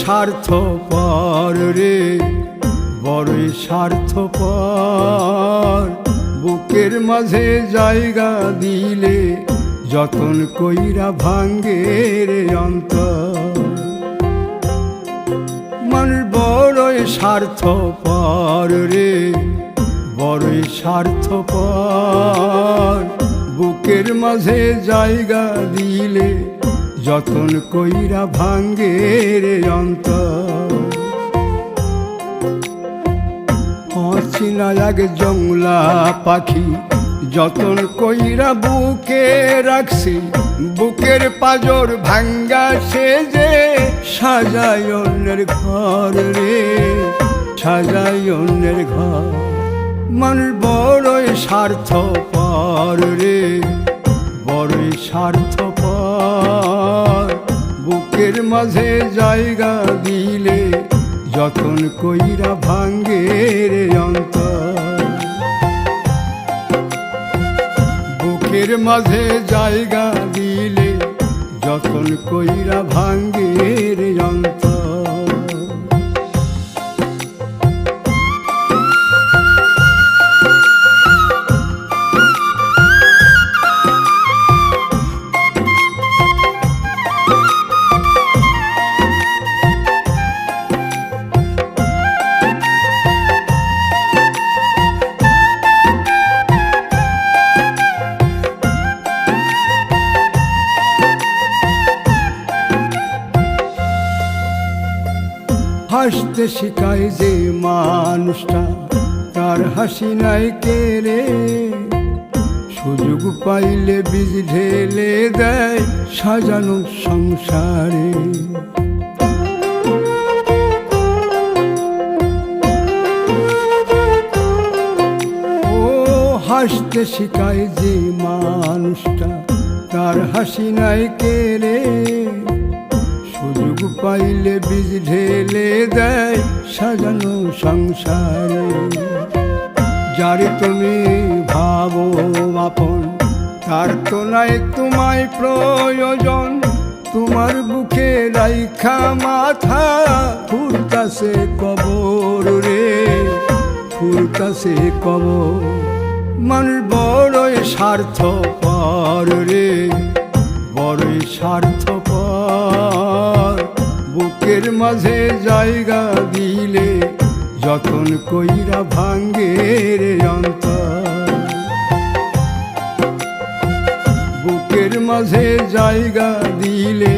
স্বার্থপর রে, বড়ই স্বার্থপর। বুকের মাঝে জায়গা দিলে যতন কইরা ভাঙ্গে রে অন্তর। মানুষ বড়ই স্বার্থপর রে, বড়ই স্বার্থপর। বুকের মাঝে জায়গা দিলে যতন কইরা ভাঙ্গে রে অন্তর। অচিনা এক জংলা পাখি যতন কইরা বুকে রাখছি, বুকের পাজর ভাঙ্গা সে যে সাজায় অন্যের ঘর রে, সাজায় অন্যের ঘর। মানুষ বড়ই স্বার্থপর রে, বড়ই স্বার্থপর। বুকের মাঝে জায়গা দিলে যতন কইরা ভাঙ্গে রে অন্তর। বুকের মাঝে জায়গা দিলে যতন কইরা ভাঙ্গে রে অন্তর। হাসতে শিখায় যে মানুষটা, তার হাসি নাই কেড়ে। সুযোগ পাইলে বীজ ঢেলে দেয় সাজানো সংসারে। ও হাসতে শিখায় যে মানুষটা, তার হাসি নাই কেড়ে। সুযোগ পাইলে বীজ ঢেলে দেয় সাজানো সংসারে। যারে তুমি ভাবো আপন, তার তো নাই তোমায় প্রয়োজন। তোমার বুকে রাইখা মাথা ফুরতাছে কবর রে, ফুরতাছে কবর। মানুষ বড়ই স্বার্থপর রে, বড়ই স্বার্থপর। বুকের মাঝে জায়গা দিলে যতন কইরা ভাঙ্গে রে অন্তর। বুকের মাঝে জায়গা দিলে